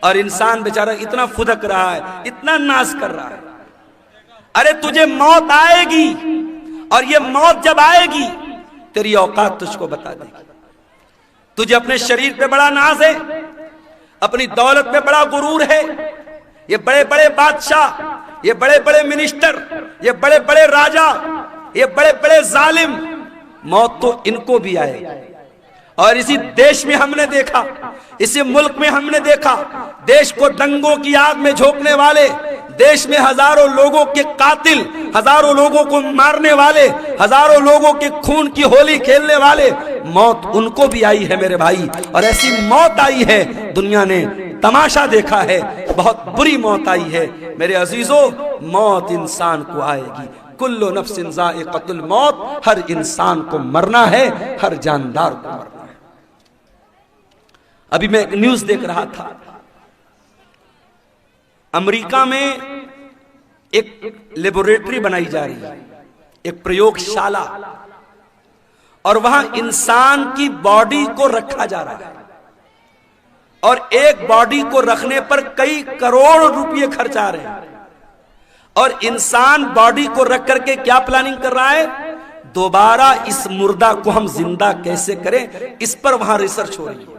और इंसान बेचारा इतना फुदक रहा है, इतना नाश कर रहा है। अरे तुझे मौत आएगी, और ये मौत जब आएगी तेरी औकात तुझको बता देगी। तुझे अपने शरीर पे बड़ा नाज है, अपनी दौलत पे बड़ा गुरूर है। ये बड़े बड़े बादशाह, ये बड़े बड़े मिनिस्टर, ये बड़े बड़े राजा, ये बड़े बड़े जालिम, मौत तो इनको भी आएगी। और इसी देश में हमने देखा, इसी मुल्क में हमने देखा, देश को दंगों की आग में झोंकने वाले, देश में हजारों लोगों के कातिल, हजारों लोगों को मारने वाले, हजारों लोगों के खून की होली खेलने वाले, मौत उनको भी आई है मेरे भाई। और ऐसी मौत आई है, दुनिया ने तमाशा देखा है, बहुत बुरी मौत आई है मेरे अजीजों। मौत इंसान को आएगी, कुल्लु नफ्सिन ज़ाइक़तुल मौत, हर इंसान को मरना है, हर जानदार को मरना है। अभी मैं एक न्यूज देख रहा था, अमेरिका में एक लेबोरेटरी बनाई जा रही है, एक प्रयोगशाला, और वहां इंसान की बॉडी को रखा जा रहा है, और एक बॉडी को रखने पर कई करोड़ रुपए खर्च आ रहे हैं। और इंसान बॉडी को रख करके क्या प्लानिंग कर रहा है, दोबारा इस मुर्दा को हम जिंदा कैसे करें, इस पर वहां रिसर्च हो रही है।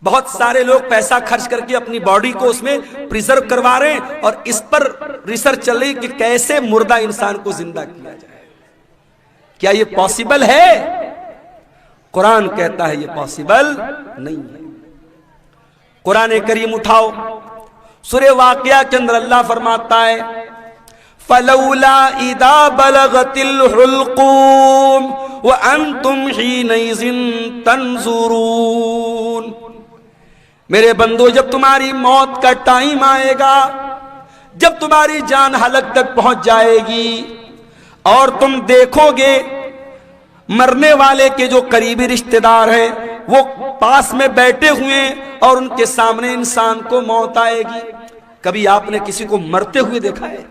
बहुत सारे लोग पैसा खर्च करके अपनी बॉडी को उसमें प्रिजर्व करवा रहे हैं, और इस पर रिसर्च चल रही कि कैसे मुर्दा इंसान को जिंदा किया जाए। क्या ये पॉसिबल है? कुरान कहता है ये पॉसिबल नहीं है। कुरान करीम उठाओ, सूरह वाक़िया के अंदर अल्लाह फरमाता है, फलौला इदा बलगतिल हुल्कूम व अंतुम हीनइज़िन तंजुरून। मेरे बंदो, जब तुम्हारी मौत का टाइम आएगा, जब तुम्हारी जान हलक तक पहुंच जाएगी, और तुम देखोगे मरने वाले के जो करीबी रिश्तेदार हैं वो पास में बैठे हुए, और उनके सामने इंसान को मौत आएगी। कभी आपने किसी को मरते हुए देखा है?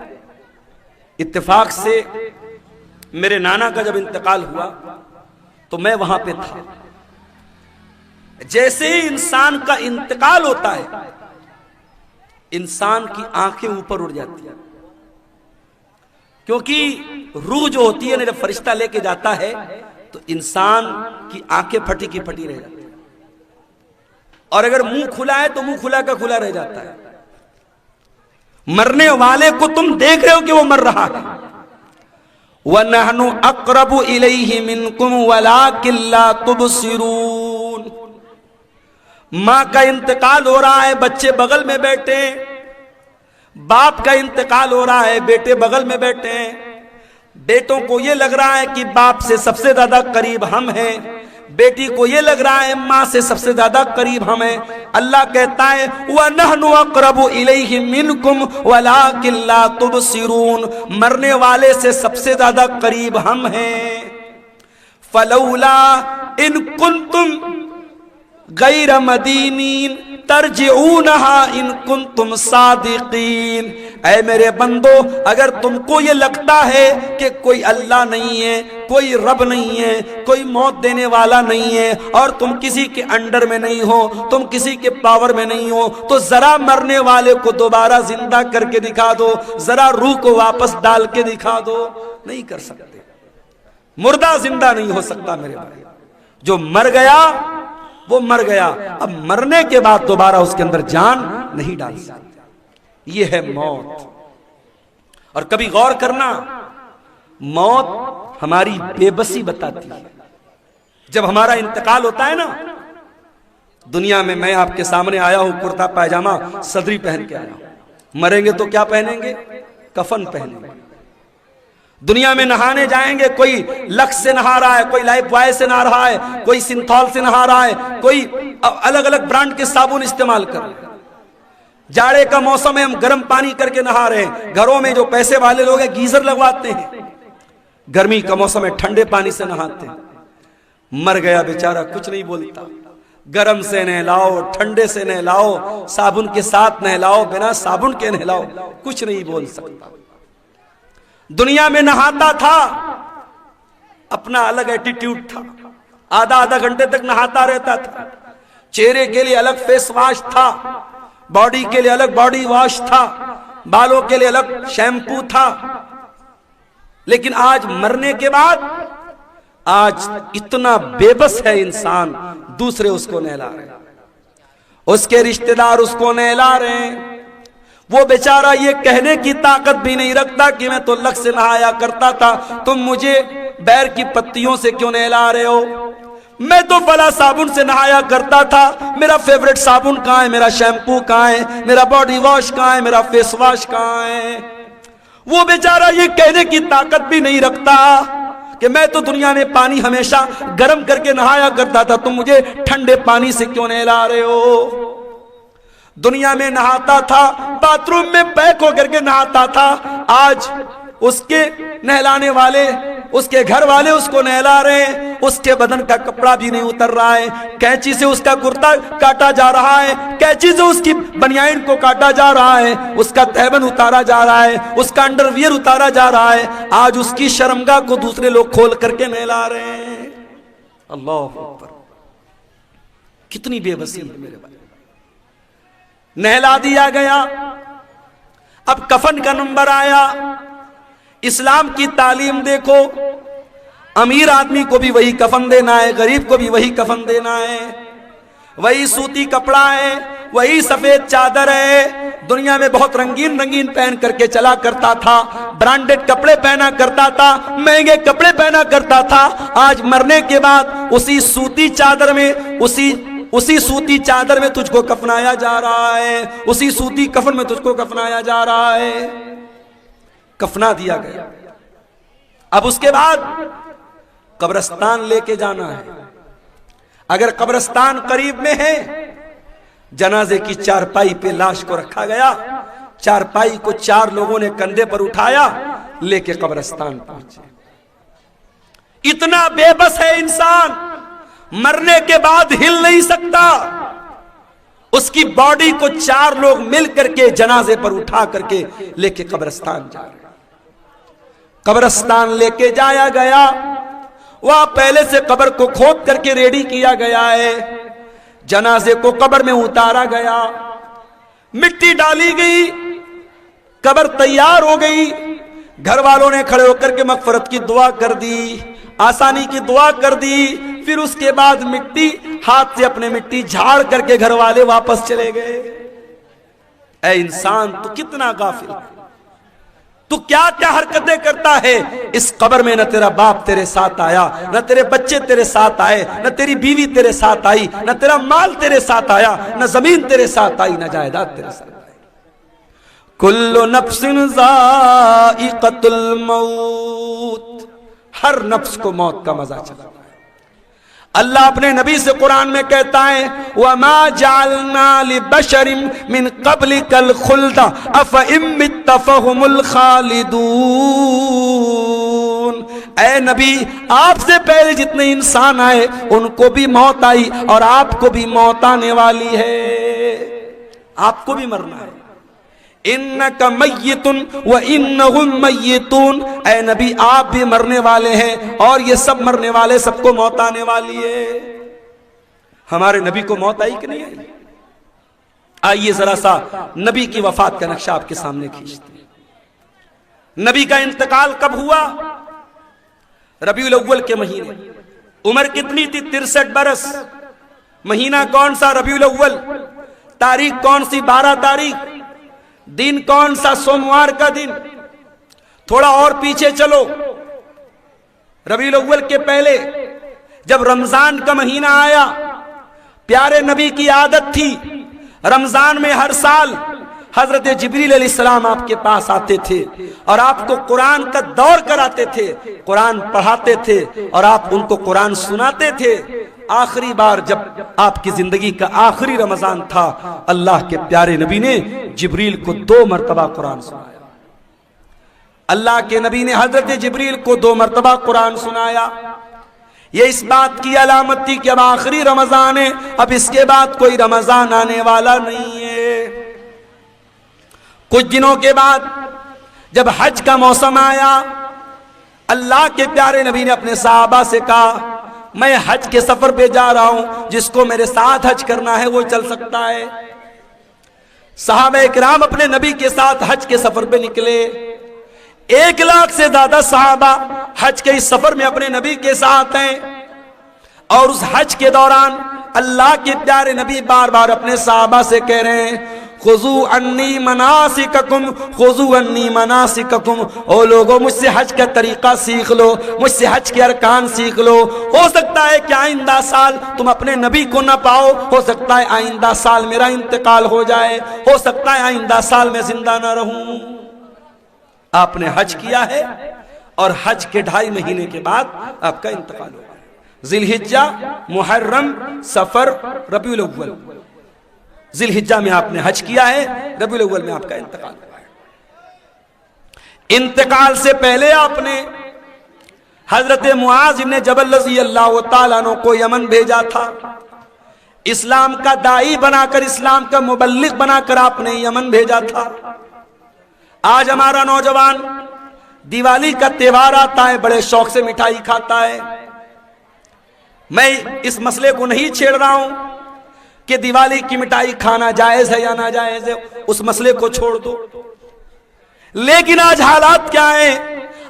इत्तेफाक से मेरे नाना का जब इंतकाल हुआ तो मैं वहां पे था। जैसे ही इंसान का इंतकाल होता है, इंसान की आंखें ऊपर उड़ जाती है, क्योंकि रूह जो होती है ना, जब फरिश्ता लेके जाता है तो इंसान की आंखें फटी की फटी रह जाती है, और अगर मुंह खुला है तो मुंह खुला का खुला रह जाता है। मरने वाले को तुम देख रहे हो कि वो मर रहा है। वनहनु अक़रबु इलैहि मिनकुम वलाकिन ला तुबसिरून। मां का इंतकाल हो रहा है, बच्चे बगल में बैठे, बाप का इंतकाल हो रहा है, बेटे बगल में बैठे हैं। बेटों को यह लग रहा है कि बाप से सबसे ज्यादा करीब हम हैं, बेटी को यह लग रहा है मां से सबसे ज्यादा करीब हम हैं। अल्लाह कहता है वनहनु अक़रबु इलैहि मिनकुम वलाकिन ला तुबसिरून, मरने वाले से सबसे ज्यादा करीब हम हैं। फलौला इन कुंतुम गैर मदीनीन तरजिऊनहा इन कुंतुम सादिकीन। ऐ मेरे बंदो, अगर तुमको ये लगता है कि कोई अल्लाह नहीं है, कोई रब नहीं है, कोई मौत देने वाला नहीं है, और तुम किसी के अंडर में नहीं हो, तुम किसी के पावर में नहीं हो, तो जरा मरने वाले को दोबारा जिंदा करके दिखा दो, जरा रूह को वापस डाल के दिखा दो। नहीं कर सकते, मुर्दा जिंदा नहीं हो सकता मेरे भाई। जो मर गया वो मर गया, अब मरने के बाद दोबारा उसके अंदर जान नहीं डाल सकते। ये है मौत। और कभी गौर करना, मौत हमारी बेबसी बताती है। जब हमारा इंतकाल होता है ना, दुनिया में मैं आपके सामने आया हूं कुर्ता पायजामा सदरी पहन के आया हूं, मरेंगे तो क्या पहनेंगे? कफन पहनेंगे। दुनिया में नहाने जाएंगे, कोई लक्स से नहा रहा है, कोई लाइफ बॉय से नहा रहा है, कोई सिंथॉल से नहा रहा है, कोई अलग अलग ब्रांड के साबुन इस्तेमाल कर रहे हैं। जाड़े का मौसम है, हम गर्म पानी करके नहा रहे हैं। घरों में जो पैसे वाले लोग हैं गीजर लगवाते हैं, गर्मी का मौसम है ठंडे पानी से नहाते हैं। मर गया बेचारा, कुछ नहीं बोलता। गर्म से नहलाओ, ठंडे से नहलाओ, साबुन के साथ नहलाओ, बिना साबुन के नहलाओ, कुछ नहीं बोल सकता। दुनिया में नहाता था, अपना अलग एटीट्यूड था, आधा आधा घंटे तक नहाता रहता था, चेहरे के लिए अलग फेस वॉश था, बॉडी के लिए अलग बॉडी वॉश था, बालों के लिए अलग शैम्पू था। लेकिन आज मरने के बाद आज इतना बेबस है इंसान, दूसरे उसको नहला रहे हैं, उसके रिश्तेदार उसको नहला रहे हैं। वो बेचारा ये कहने की ताकत भी नहीं रखता कि मैं तो लक से नहाया करता था, तुम मुझे बैर की पत्तियों से क्यों नहला रहे हो? मैं तो फला साबुन से नहाया करता था, मेरा फेवरेट साबुन कहाँ है, मेरा शैम्पू कहाँ है, मेरा बॉडी वॉश कहाँ है, मेरा फेस वॉश कहाँ है? वो बेचारा ये कहने की ताकत भी नहीं रखता कि मैं तो दुनिया में पानी हमेशा गर्म करके नहाया करता था, तुम मुझे ठंडे पानी से क्यों नहला रहे हो? दुनिया में नहाता था, बाथरूम में पैक होकर के नहाता था, आज उसके नहलाने वाले, उसके घर वाले उसको नहला रहे हैं, उसके बदन का कपड़ा भी नहीं उतर रहा है, कैंची से उसका कुर्ता काटा जा रहा है, कैंची से उसकी बनियान को काटा जा रहा है, उसका तहबन उतारा जा रहा है, उसका अंडरवियर उतारा जा रहा है। आज उसकी शर्मगाह को दूसरे लोग खोल करके नहला रहे हैं। अल्लाह अकबर, कितनी बेबसी है मेरे भाई। नहला दिया गया, अब कफन का नंबर आया। इस्लाम की तालीम देखो, अमीर आदमी को भी वही कफन देना है, गरीब को भी वही कफन देना है, वही सूती कपड़ा है, वही सफेद चादर है। दुनिया में बहुत रंगीन रंगीन पहन करके चला करता था, ब्रांडेड कपड़े पहना करता था, महंगे कपड़े पहना करता था। आज मरने के बाद उसी सूती चादर में, उसी सूती चादर में तुझको कफनाया जा रहा है, उसी सूती कफन में तुझको कफनाया जा रहा है। कफना दिया गया, अब उसके बाद कब्रिस्तान लेके जाना है। अगर कब्रिस्तान करीब में है, जनाजे की चारपाई पे लाश को रखा गया, चारपाई को 4 लोगों ने कंधे पर उठाया, लेके कब्रिस्तान पहुंचे। इतना बेबस है इंसान, मरने के बाद हिल नहीं सकता। उसकी बॉडी को 4 लोग मिल करके जनाजे पर उठा करके लेके कब्रिस्तान जा रहे। कब्रिस्तान लेके जाया गया, वहां पहले से कब्र को खोद करके रेडी किया गया है। जनाजे को कब्र में उतारा गया, मिट्टी डाली गई, कब्र तैयार हो गई। घर वालों ने खड़े होकर के मगफरत की दुआ कर दी, आसानी की दुआ कर दी। फिर उसके बाद मिट्टी, हाथ से अपने मिट्टी झाड़ करके घर वाले वापस चले गए। ऐ इंसान, तू कितना गाफिल, तू क्या क्या हरकतें करता है। इस कब्र में न तेरा बाप तेरे साथ आया, न तेरे बच्चे तेरे साथ आए, न तेरी बीवी तेरे साथ आई, न तेरा माल तेरे साथ आया, न जमीन तेरे साथ आई, न जायदाद तेरे साथ आई। कुल्लु नफ्सिन ज़ाइक़तुल मौत, हर नफ्स को मौत का मजा चला है। अल्लाह अपने नबी से कुरान में कहता है, वमा जअलना लिबशरिन मिन क़ब्लिकल खुल्द अफ़इन मित्त फ़हुमुल खालिदून। ऐ नबी, आपसे पहले जितने इंसान आए उनको भी मौत आई और आपको भी मौत आने वाली है, आपको भी मरना है। इन्नका मय्यितुन व इन्नहुम मय्यितून, ऐ नबी आप भी मरने वाले हैं और ये सब मरने वाले, सबको मौत आने वाली है। हमारे नबी को मौत आई कि नहीं आई? आइए जरा सा नबी की वफात का नक्शा आपके सामने खींचते हैं। नबी का इंतकाल कब हुआ? रबीउल अव्वल के महीने। उम्र कितनी थी? 63 बरस। महीना कौन सा? रबीउल अव्वल। तारीख कौन सी? 12 तारीख। दिन कौन सा? सोमवार का दिन। थोड़ा और पीछे चलो, रबीउल अव्वल के पहले जब रमजान का महीना आया, प्यारे नबी की आदत थी रमजान में हर साल हजरत जिब्रील अलैहिस्सलाम आपके पास आते थे और आपको कुरान का दौर कराते थे, कुरान पढ़ाते थे और आप उनको कुरान सुनाते थे। आखिरी बार जब आपकी जिंदगी का आखिरी रमजान था, अल्लाह के प्यारे नबी ने जिब्रील को 2 मरतबा कुरान सुनाया। अल्लाह के नबी ने हजरत जिब्रील को 2 मरतबा कुरान सुनाया। ये इस बात की अलामत थी कि अब आखिरी रमजान है, अब इसके बाद कोई रमजान आने वाला नहीं है। कुछ दिनों के बाद जब हज का मौसम आया, अल्लाह के प्यारे नबी ने अपने सहाबा से कहा, मैं हज के सफर पे जा रहा हूं, जिसको मेरे साथ हज करना है वो चल सकता है। सहाबा इकराम अपने नबी के साथ हज के सफर पे निकले। 1 लाख से ज्यादा सहाबा हज के इस सफर में अपने नबी के साथ हैं। और उस हज के दौरान अल्लाह के प्यारे नबी बार बार अपने सहाबा से कह रहे हैं, खुजू अन्नी मनासिककुम, खुजू अन्नी मनासिककुम। ओ लोगों, मुझसे हज का तरीका सीख लो, मुझसे हज के अरकान सीख लो। हो सकता है कि आइंदा साल तुम अपने नबी को ना पाओ, हो सकता है आइंदा साल मेरा इंतकाल हो जाए, हो सकता है आइंदा साल मैं जिंदा ना रहूं। आपने हज किया है और हज के 2.5 महीने के बाद आपका इंतकाल होगा। जिलहिज्जा, मुहर्रम, सफर, रबीउल अव्वल। जिलहिज्जा में आपने हज किया है, रबीउल अव्वल में आपका इंतकाल हुआ है। इंतकाल से पहले आपने हजरत मुआज इब्न जबल रज़ी अल्लाह तआला अन्हु को यमन भेजा था। इस्लाम का दाई बनाकर, इस्लाम का मुबल्लिग बनाकर आपने यमन भेजा था। आज हमारा नौजवान दिवाली का त्योहार आता है, बड़े शौक से मिठाई खाता है। मैं इस मसले को नहीं छेड़ रहा हूं कि दिवाली की मिठाई खाना जायज है या ना जायज है, उस मसले को छोड़ दो। लेकिन आज हालात क्या है?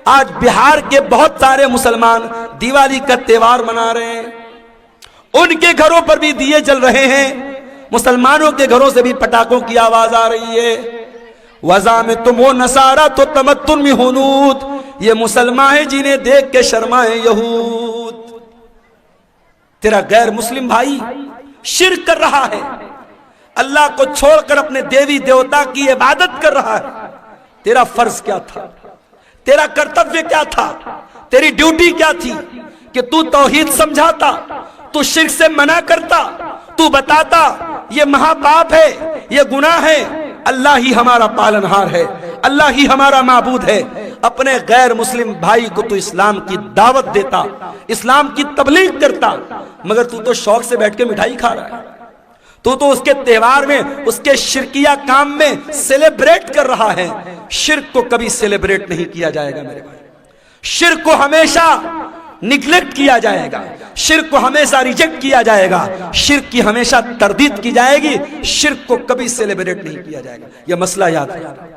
आज बिहार के बहुत सारे मुसलमान दिवाली का त्योहार मना रहे हैं, उनके घरों पर भी दिए जल रहे हैं, मुसलमानों के घरों से भी पटाखों की आवाज आ रही है। वजा में तुम हो नसारा तो तमत्तुन में हुनूद, ये मुसलमान है जिन्हें देख के शर्माए यहूद। तेरा गैर मुस्लिम भाई शिर्क कर रहा है, अल्लाह को छोड़कर अपने देवी देवता की इबादत कर रहा है। तेरा फर्ज क्या था? तेरा कर्तव्य क्या था? तेरी ड्यूटी क्या थी कि तू तौहीद समझाता, तू शिर्क से मना करता, तू बताता ये महापाप है, ये गुनाह है, अल्लाह ही हमारा पालनहार है, अल्लाह ही हमारा माबूद है। अपने गैर मुस्लिम भाई को तू इस्लाम की दावत देता, इस्लाम की तबलीग करता, मगर तू तो शौक से बैठ के मिठाई खा रहा है। तू तो उसके त्योहार में, उसके शिरकिया काम में सेलिब्रेट कर रहा है। शिर्क को कभी सेलिब्रेट नहीं किया जाएगा मेरे भाई, शिर्क को हमेशा निग्लेक्ट किया जाएगा, शिर्क को हमेशा रिजेक्ट किया जाएगा, शिर्क की हमेशा तरदीद की जाएगी, शिर्क को कभी सेलिब्रेट नहीं किया जाएगा। यह मसला याद रखना।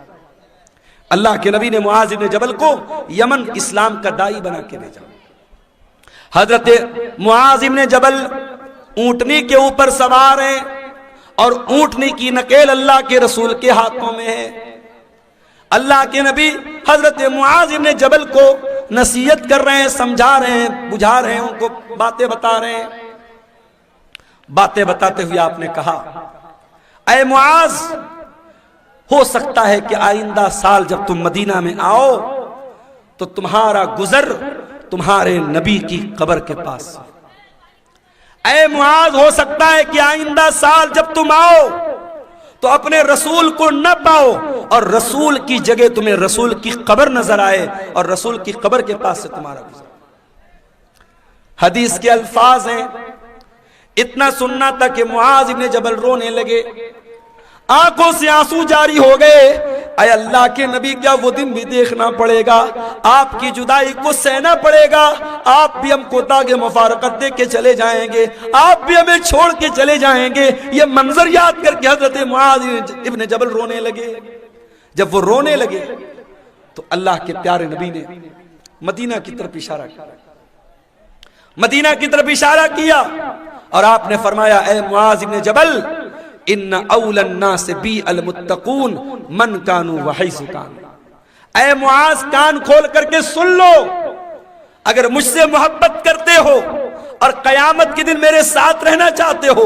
अल्लाह के नबी ने मुआज इब्न जबल को यमन इस्लाम का दाई बना के भेजा। हजरत मुआज इब्न जबल ऊंटनी के ऊपर सवार हैं और ऊंटनी की नकेल अल्लाह के रसूल के हाथों में है। अल्लाह के नबी हजरत मुआज इब्न जबल को नसीहत कर रहे हैं, समझा रहे हैं, बुझा रहे हैं, उनको बातें बता रहे हैं। बातें बताते हुए आपने कहा, ऐ मुआज, हो सकता है कि आइंदा साल जब तुम मदीना में आओ तो तुम्हारा गुजर तुम्हारे नबी की कब्र के पास। ऐ मुआज, हो सकता है कि आइंदा साल जब तुम आओ तो अपने रसूल को न पाओ और रसूल की जगह तुम्हें रसूल की कब्र नजर आए और रसूल की कब्र के पास से तुम्हारा गुजर। हदीस के अल्फाज हैं, इतना सुनना था कि मुआज इब्न जबल रोने लगे, आंखों से आंसू जारी हो गए। अय अल्लाह के नबी, क्या वो दिन भी देखना पड़ेगा? आपकी जुदाई को सहना पड़ेगा, आप भी हमको दागे मुफारकत दे के चले जाएंगे, आप भी हमें छोड़ के चले जाएंगे। ये मंजर याद करके हजरत मुआज इब्न जबल रोने लगे। जब वो रोने लगे तो अल्लाह के प्यारे नबी ने मदीना की तरफ इशारा किया, मदीना की तरफ इशारा किया और आपने फरमाया, ऐ मुआज इब्न जबल, इन्ना औलन नास बी अल मुत्तकून मन कानू वहैसु कान। ऐ मुआज, कान खोल करके सुन लो, अगर मुझसे मोहब्बत करते हो और कयामत के दिन मेरे साथ रहना चाहते हो,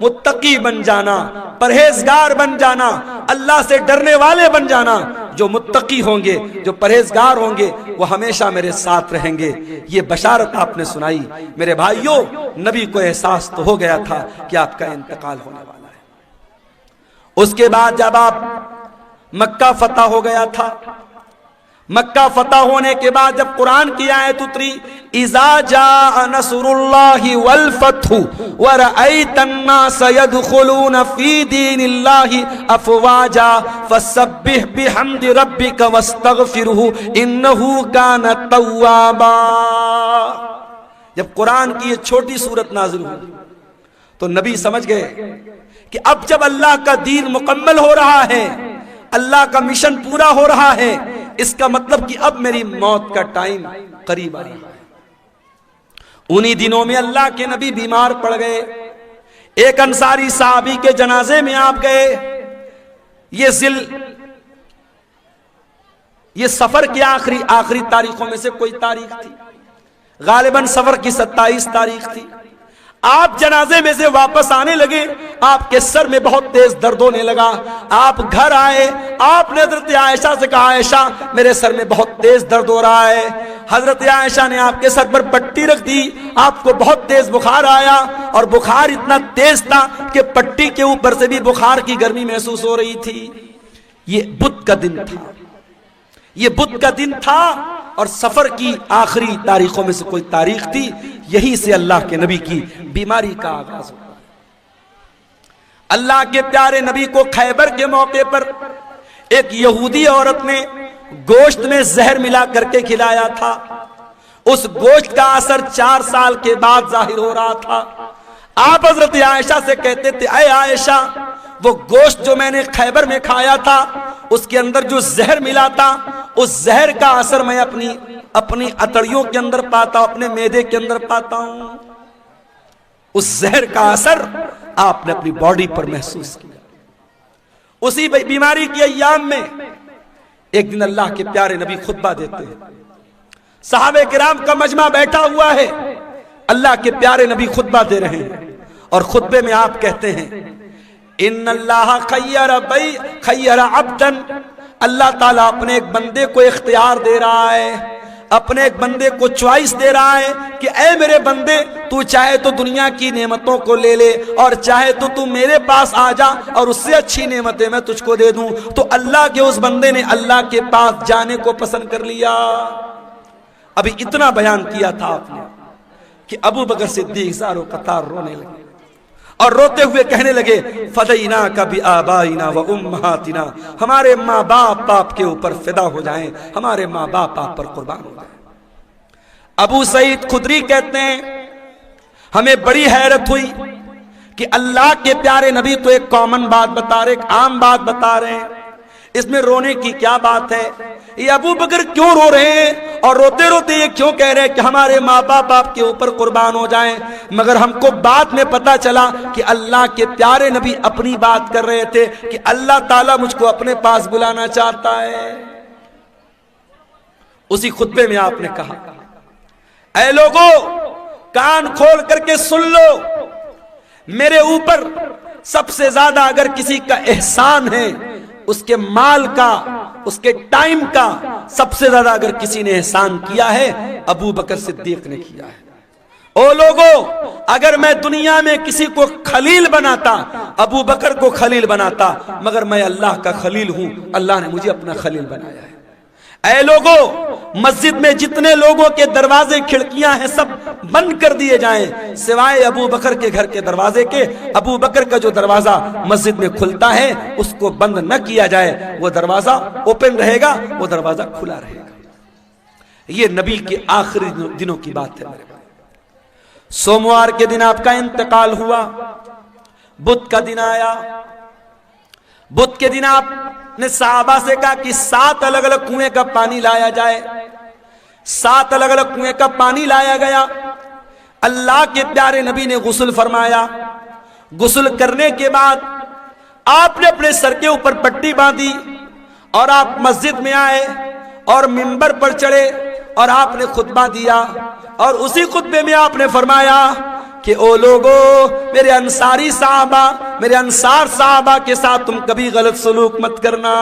मुत्तकी बन जाना, परहेजगार बन जाना, अल्लाह से डरने वाले बन जाना। जो मुत्तकी होंगे, जो परहेजगार होंगे, वो हमेशा मेरे साथ रहेंगे। ये बशारत आपने सुनाई। मेरे भाइयों, नबी को एहसास तो हो गया था कि आपका इंतकाल होने वाला है। उसके बाद जब आप मक्का फतह हो गया था, मक्का फतह होने के बाद जब कुरान की आयत उतरी, इज़ा जाअ नस्रुल्लाहि वल फतहु व रअयतन नास यदखुलून फी दीनिल्लाहि अफवाजा फसब्बिह बिहम्दि रब्बिका वस्तगफिरहु इन्नहु कान तव्वाबा। जब कुरान की ये छोटी सूरत नाजिल हुई तो नबी समझ गए कि अब जब अल्लाह का दीन मुकम्मल हो रहा है, अल्लाह का मिशन पूरा हो रहा है, इसका मतलब कि अब मेरी मौत का टाइम करीब आ रहा है। उन्हीं दिनों में अल्लाह के नबी बीमार पड़ गए। एक अंसारी साहबी के जनाजे में आप गए। ये सफर की आखिरी तारीखों में से कोई तारीख थी, गालिबन सफर की 27 तारीख थी। आप जनाजे में से वापस आने लगे, आपके सर में बहुत तेज दर्द होने लगा। आप घर आए, आपने हजरत आयशा से कहा, आयशा मेरे सर में बहुत तेज दर्द हो रहा है। हजरत आयशा ने आपके सर पर पट्टी रख दी। आपको बहुत तेज बुखार आया और बुखार इतना तेज था कि पट्टी के ऊपर से भी बुखार की गर्मी महसूस हो रही थी। ये बुध का दिन था, ये बुध का दिन था और सफर की आखिरी तारीखों में से कोई तारीख थी। यहीं से अल्लाह के नबी की बीमारी का आगाज हुआ। अल्लाह के प्यारे नबी को खैबर के मौके पर एक यहूदी औरत ने गोश्त में जहर मिला करके खिलाया था। उस गोश्त का असर 4 साल के बाद जाहिर हो रहा था। आप हजरत आयशा से कहते थे, अय आयशा, वो गोश्त जो मैंने खैबर में खाया था उसके अंदर जो जहर मिला था, उस जहर का असर मैं अपनी अतड़ियों के अंदर पाता हूं, अपने मैदे के अंदर पाता हूं। उस जहर का असर आपने अपनी बॉडी पर महसूस किया। उसी बीमारी के अय्याम में एक दिन अल्लाह के प्यारे नबी खुतबा देते हैं। सहाबे किराम का मजमा बैठा हुआ है, अल्लाह के प्यारे नबी खुतबा दे रहे हैं और खुतबे में आप कहते हैं, इन्नल्लाह खय्यर अब्दन, अल्लाह ताला अपने एक बंदे को इख्तियार दे रहा है, अपने एक बंदे को चॉइस दे रहा है कि ऐ मेरे बंदे, तू चाहे तो दुनिया की नेमतों को ले ले और चाहे तो तू मेरे पास आ जा और उससे अच्छी नेमतें मैं तुझको दे दूं। तो अल्लाह के उस बंदे ने अल्लाह के पास जाने को पसंद कर लिया। अभी इतना बयान किया था आपने कि अबू बकर सिद्दीक ज़ारो कतार रोने लगे और रोते हुए कहने लगे, फदैना का भी आबाइना व उम्महातिना, हमारे माँ बाप आप के ऊपर फिदा हो जाएं, हमारे माँ बाप आप पर कुर्बान हो जाएं। अबू सईद खुदरी कहते हैं, हमें बड़ी हैरत हुई कि अल्लाह के प्यारे नबी तो एक कॉमन बात बता रहे, एक आम बात बता रहे हैं, इसमें रोने की क्या बात है? ये अबू बकर क्यों रो रहे हैं और रोते रोते ये क्यों कह रहे हैं कि हमारे माँ बाप आपके ऊपर कुर्बान हो जाएं? मगर हमको बाद में पता चला कि अल्लाह के प्यारे नबी अपनी बात कर रहे थे कि अल्लाह ताला मुझको अपने पास बुलाना चाहता है। उसी खुतबे में आपने कहा, ऐ लोगों, कान खोल करके सुन लो, मेरे ऊपर सबसे ज्यादा अगर किसी का एहसान है, उसके माल का, उसके टाइम का सबसे ज्यादा अगर किसी ने एहसान किया है, अबू बकर सिद्दीक ने किया है। ओ लोगों, अगर मैं दुनिया में किसी को खलील बनाता, अबू बकर को खलील बनाता, मगर मैं अल्लाह का खलील हूं, अल्लाह ने मुझे अपना खलील बनाया है। ऐ लोगों, मस्जिद में जितने लोगों के दरवाजे खिड़कियां हैं सब बंद कर दिए जाएं, सिवाय अबू बकर के घर के दरवाजे के। अबू बकर का जो दरवाजा मस्जिद में खुलता है उसको बंद न किया जाए, वो दरवाजा ओपन रहेगा, वो दरवाजा खुला रहेगा। ये नबी के आखिरी दिनों की बात है मेरे भाई। सोमवार के दिन आपका इंतकाल हुआ, बुध का दिन आया। बुध के दिन आपने सहाबा से कहा कि 7 अलग अलग कुएं का पानी लाया जाए। 7 अलग अलग कुएं का पानी लाया गया। अल्लाह के प्यारे नबी ने गुस्ल फरमाया। गुस्ल करने के बाद आपने अपने सर के ऊपर पट्टी बांधी और आप मस्जिद में आए और मिंबर पर चढ़े और आपने खुतबा दिया। और उसी खुतबे में आपने फरमाया कि ओ लोगों, मेरे अंसारी साहबा, मेरे अंसार साहबा के साथ तुम कभी गलत सलूक मत करना।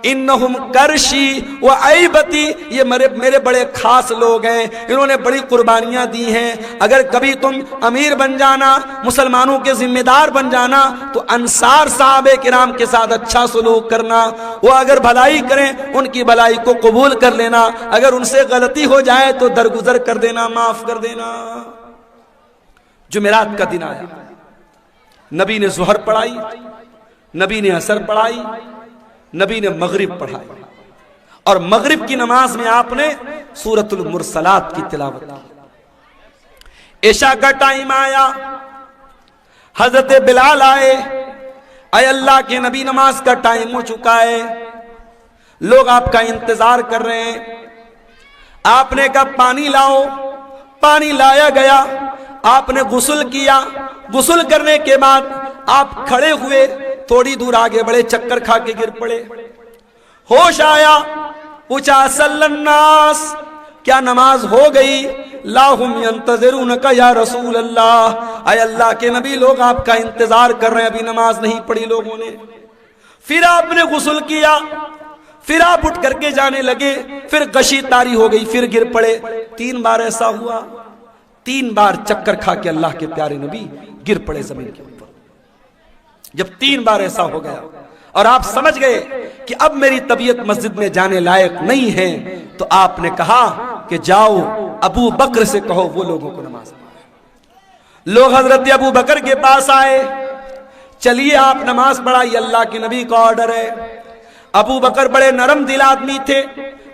इन्नहुम करशी व ऐबती, ये मेरे बड़े खास लोग हैं, इन्होंने बड़ी कुर्बानियां दी हैं। अगर कभी तुम अमीर बन जाना, मुसलमानों के जिम्मेदार बन जाना, तो अंसार साहबे किराम के साथ अच्छा सलूक करना। वो अगर भलाई करें, उनकी भलाई को कबूल कर लेना। अगर उनसे गलती हो जाए तो दरगुजर कर देना, माफ कर देना। जुमेरात का दिन आया, नबी ने ज़ुहर पढ़ाई, नबी ने असर पढ़ाई, नबी ने मगरिब पढ़ाई और मगरिब की नमाज में आपने सूरतुल मुरसलात की तिलावत की। इशा का टाइम आया, हजरत बिलाल आए, अय अल्लाह के नबी नमाज का टाइम हो चुका है, लोग आपका इंतजार कर रहे हैं। आपने कहा पानी लाओ, पानी लाया गया, आपने गुस्ल किया, गुस्ल करने के बाद आप खड़े हुए, थोड़ी दूर आगे बढ़े, चक्कर खा के गिर पड़े। होश आया, पूछा सल्लन्नास, क्या नमाज हो गई? लाहुम यंतज़िरूनका या रसूल अल्लाह, अय अल्लाह के नबी लोग आपका इंतजार कर रहे हैं, अभी नमाज नहीं पढ़ी लोगों ने। फिर आपने गुस्ल किया, फिर आप उठ करके जाने लगे, फिर गशी तारी हो गई, फिर गिर पड़े। 3 बार ऐसा हुआ, 3 बार चक्कर खा के अल्लाह के प्यारे नबी गिर पड़े जमीन के ऊपर। जब 3 बार ऐसा हो गया और आप समझ गए कि अब मेरी तबीयत मस्जिद में जाने लायक नहीं है, तो आपने कहा कि जाओ अबू बकर से कहो वो लोगों को नमाज पढ़ाए। लोग हजरत अबू बकर के पास आए, चलिए आप नमाज पढ़ाइए, अल्लाह के नबी का ऑर्डर है। अबू बकर बड़े नरम दिल आदमी थे,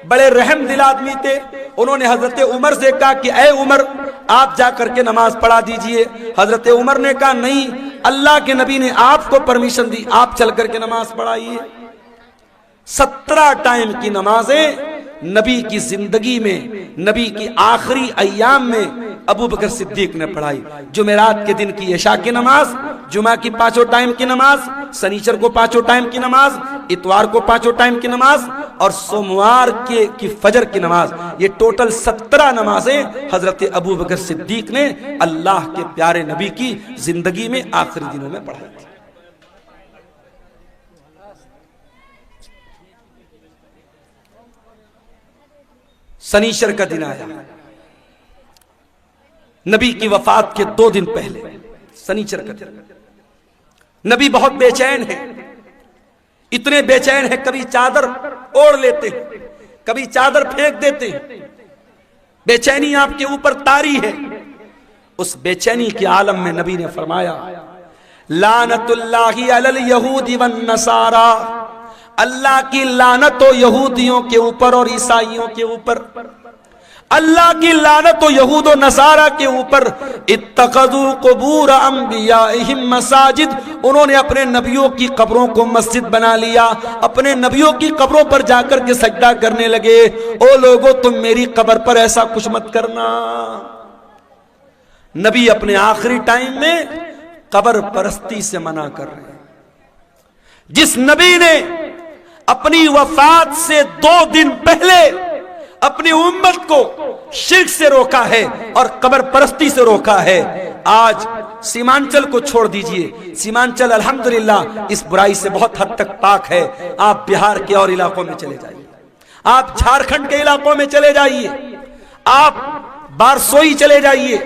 बड़े रहम दिल आदमी थे। उन्होंने हजरत उमर से कहा कि ऐ उमर, आप जा करके नमाज पढ़ा दीजिए। हजरत उमर ने कहा नहीं, अल्लाह के नबी ने आपको परमिशन दी, आप चल करके नमाज पढ़ाइए। 17 टाइम की नमाजें नबी की जिंदगी में, नबी की आखिरी अय्याम में अबू बकर सिद्दीक ने पढ़ाई। जुमेरात के दिन की इशा की नमाज, जुमा की 5 टाइम की नमाज, शनिचर को 5 टाइम की नमाज, इतवार को 5 टाइम की नमाज और सोमवार की फजर की नमाज, ये टोटल 17 नमाजें हजरत अबू बकर सिद्दीक ने अल्लाह के प्यारे नबी की जिंदगी में आखिरी दिनों में पढ़ाई थी। शनिचर का दिन आया, नबी की वफात के 2 दिन पहले, शनिचर का दिन। नबी बहुत बेचैन है, इतने बेचैन है, कभी चादर ओढ़ लेते हैं, कभी चादर फेंक देते हैं। बेचैनी आपके ऊपर तारी है। उस बेचैनी के आलम में नबी ने फरमाया, लानतुल्लाहि अलल यहूदी वन नसारा, अल्लाह की लानत हो यहूदियों के ऊपर और ईसाइयों के ऊपर, अल्लाह की लानत हो यहूद और नसारा के ऊपर। इत्तखज़ू कुबूर अंबियाइहिम मसाजिद, उन्होंने अपने नबियों की कब्रों को मस्जिद बना लिया, अपने नबियों की कब्रों पर जाकर के सजदा करने लगे। ओ लोगों, तुम मेरी कब्र पर ऐसा कुछ मत करना। नबी अपने आखिरी टाइम में कब्र परस्ती से मना कर रहे हैं। जिस नबी ने अपनी वफात से 2 दिन पहले अपनी उम्मत को शिर्क से रोका है और कब्र परस्ती से रोका है, आज सीमांचल को छोड़ दीजिए। सीमांचल अल्हम्दुलिल्लाह इस बुराई से बहुत हद तक पाक है। आप बिहार के और इलाकों में चले जाइए, आप झारखंड के इलाकों में चले जाइए, आप बारसोई चले जाइए,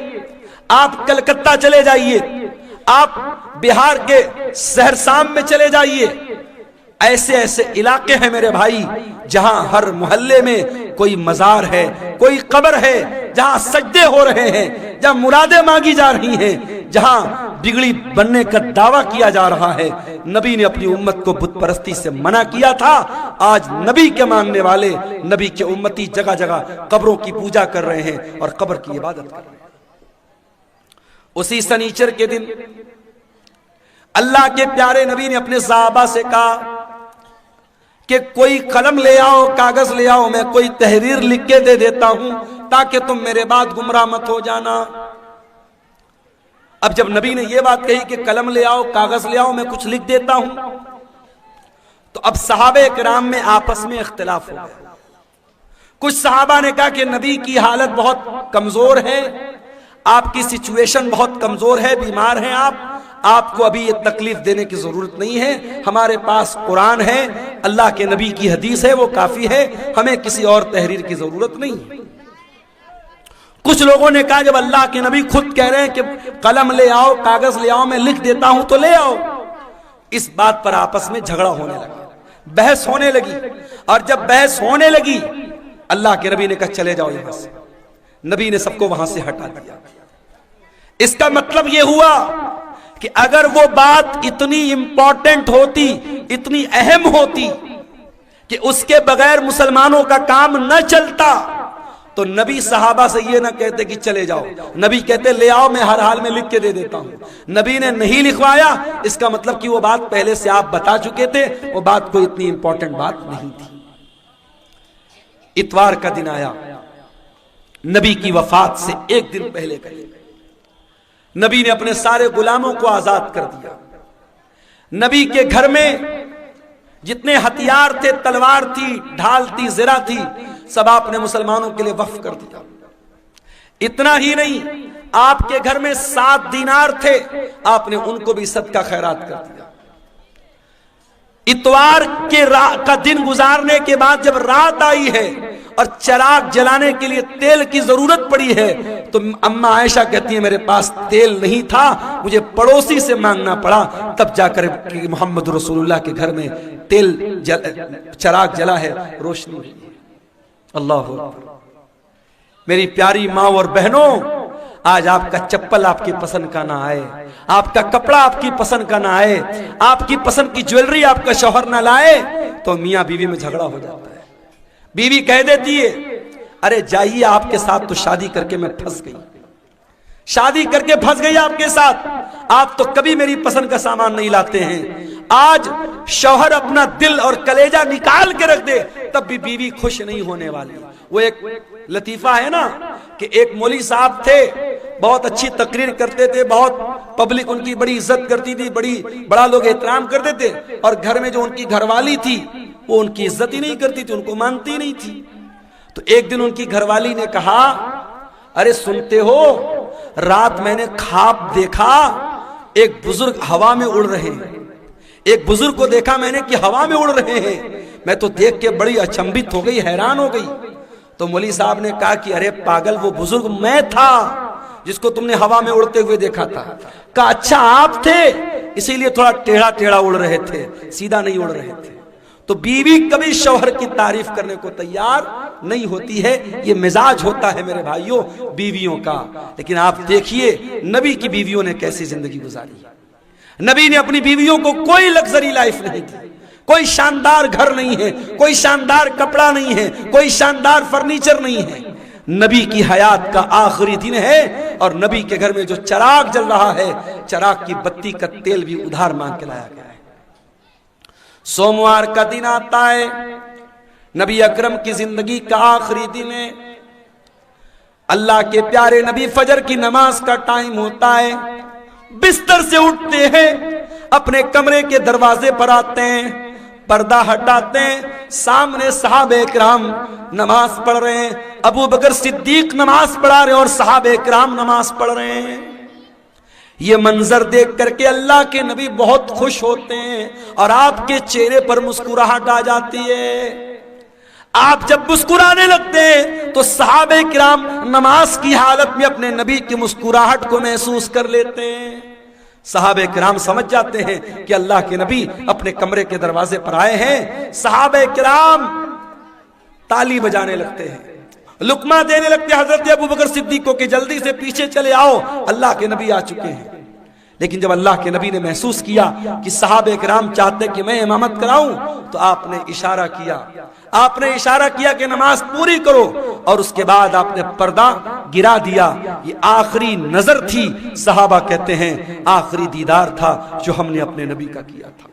आप कलकत्ता चले जाइए, आप बिहार के सहरसाम में चले जाइए। ऐसे ऐसे इलाके हैं मेरे भाई, जहां हर मोहल्ले में कोई मजार है, कोई कब्र है, जहां सजदे हो रहे हैं, जहां मुरादें मांगी जा रही हैं, जहां बिगड़ी बनने का दावा किया जा रहा है। नबी ने अपनी उम्मत को बुत परस्ती से मना किया था। आज नबी के मानने वाले, नबी के उम्मती जगह जगह कब्रों की पूजा कर रहे हैं और कब्र की इबादत कर रहे हैं। उसी शनिचर के दिन अल्लाह के प्यारे नबी ने अपने सहाबा से कहा कि कोई कलम ले आओ, कागज ले आओ, मैं कोई तहरीर लिख के दे देता हूं ताकि तुम मेरे बाद गुमराह मत हो जाना। अब जब नबी ने यह बात कही कि कलम ले आओ, कागज ले आओ, मैं कुछ लिख देता हूं, तो अब सहाबे किराम में आपस में इख्तिलाफ हो गया। कुछ सहाबा ने कहा कि नबी की हालत बहुत कमजोर है, आपकी सिचुएशन बहुत कमजोर है, बीमार हैं आपको अभी ये तकलीफ देने की जरूरत नहीं है, हमारे पास कुरान है, अल्लाह के नबी की हदीस है, वो काफी है, हमें किसी और तहरीर की जरूरत नहीं है। कुछ लोगों ने कहा जब अल्लाह के नबी खुद कह रहे हैं कि कलम ले आओ, कागज ले आओ, मैं लिख देता हूं तो ले आओ। इस बात पर आपस में झगड़ा होने लगा, बहस होने लगी, और जब बहस होने लगी अल्लाह के नबी ने कहा चले जाओ यहां से। नबी ने सबको वहां से हटा दिया। इसका मतलब यह हुआ कि अगर वो बात इतनी इंपॉर्टेंट होती, इतनी अहम होती कि उसके बगैर मुसलमानों का काम न चलता, तो नबी सहाबा से ये ना कहते कि चले जाओ, नबी कहते ले आओ, मैं हर हाल में लिख के दे देता हूं। नबी ने नहीं लिखवाया, इसका मतलब कि वो बात पहले से आप बता चुके थे, वो बात कोई इतनी इंपॉर्टेंट बात नहीं थी। इतवार का दिन आया, नबी की वफात से एक दिन पहले नबी ने अपने सारे गुलामों को आजाद कर दिया। नबी के घर में जितने हथियार थे, तलवार थी, ढाल थी, ज़रा थी, सब आपने मुसलमानों के लिए वक्फ कर दिया। इतना ही नहीं, आपके घर में 7 दीनार थे, आपने उनको भी सदका खैरात कर दिया। इतवार के का दिन गुजारने के बाद जब रात आई है और चिराग जलाने के लिए तेल की जरूरत पड़ी है, तो अम्मा आयशा कहती है मेरे पास तेल नहीं था, मुझे पड़ोसी से मांगना पड़ा, तब जाकर मोहम्मद रसूलुल्लाह के घर में चिराग जला है, रोशनी हुई है। अल्लाह अकबर। मेरी प्यारी माँ और बहनों, आज आपका चप्पल आपकी पसंद का ना आए, आपका कपड़ा आपकी पसंद का ना आए, आपकी पसंद की ज्वेलरी आपका शौहर ना लाए, तो मियाँ बीवी में झगड़ा हो जाता है। बीवी कह देती है अरे जाइए, आपके साथ तो शादी करके मैं फंस गई, शादी करके फंस गई आपके साथ, आप तो कभी मेरी पसंद का सामान नहीं लाते हैं। आज शौहर अपना दिल और कलेजा निकाल के रख दे, तब भी बीवी खुश नहीं होने वाली। वो एक लतीफा है ना कि एक मौली साहब थे, बहुत अच्छी तकरीर करते थे, बहुत पब्लिक उनकी बड़ी इज्जत करती थी, बड़ा लोग एहतराम करते थे, और घर में जो उनकी घरवाली थी वो उनकी इज्जत ही नहीं करती थी, उनको मानती नहीं थी। तो एक दिन उनकी घरवाली ने कहा अरे सुनते हो, रात मैंने ख्वाब देखा एक बुजुर्ग हवा में उड़ रहे हैं, एक बुजुर्ग को देखा मैंने कि हवा में उड़ रहे हैं। मैं तो देख के बड़ी अचंभित हो गई, हैरान हो गई। तो मौली साहब ने कहा कि अरे पागल, वो बुजुर्ग मैं था जिसको तुमने हवा में उड़ते हुए देखा था। कहा अच्छा आप थे, इसीलिए थोड़ा टेढ़ा टेढ़ा उड़ रहे थे, सीधा नहीं उड़ रहे थे। तो बीवी कभी शौहर की तारीफ करने को तैयार नहीं होती है, ये मिजाज होता है मेरे भाइयों बीवियों का। लेकिन आप देखिए नबी की बीवियों ने कैसी जिंदगी गुजारी। नबी ने अपनी बीवियों को कोई लग्जरी लाइफ नहीं दी, कोई शानदार घर नहीं है, कोई शानदार कपड़ा नहीं है, कोई शानदार फर्नीचर नहीं है। नबी की हयात का आखिरी दिन है और नबी के घर में जो चिराग जल रहा है, चिराग की बत्ती का तेल भी उधार मांग के लाया गया है। सोमवार का दिन आता है, नबी अकरम की जिंदगी का आखिरी दिन है। अल्लाह के प्यारे नबी फजर की नमाज का टाइम होता है, बिस्तर से उठते हैं, अपने कमरे के दरवाजे पर आते हैं, पर्दा हटाते हैं, सामने सहाबे किराम नमाज पढ़ रहे हैं, अबू बकर सिद्दीक नमाज पढ़ा रहे हैं और सहाबे किराम नमाज पढ़ रहे हैं। ये मंजर देख करके अल्लाह के नबी बहुत खुश होते हैं और आपके चेहरे पर मुस्कुराहट आ जाती है। आप जब मुस्कुराने लगते हैं तो सहाबे किराम नमाज की हालत में अपने नबी की मुस्कुराहट को महसूस कर लेते हैं। सहाबे किराम समझ जाते हैं कि अल्लाह के नबी अपने कमरे के दरवाजे पर आए हैं। सहाबे किराम ताली बजाने लगते हैं, लुकमा देने लगते हैं हजरत अबू बकर सिद्दीक को कि जल्दी से पीछे चले आओ, अल्लाह के नबी आ चुके हैं। लेकिन जब अल्लाह के नबी ने महसूस किया कि सहाबे किराम चाहते कि मैं इमामत कराऊं, तो आपने इशारा किया कि नमाज पूरी करो, और उसके बाद आपने पर्दा गिरा दिया। ये आखिरी नजर थी, सहाबा कहते हैं आखिरी दीदार था जो हमने अपने नबी का किया था।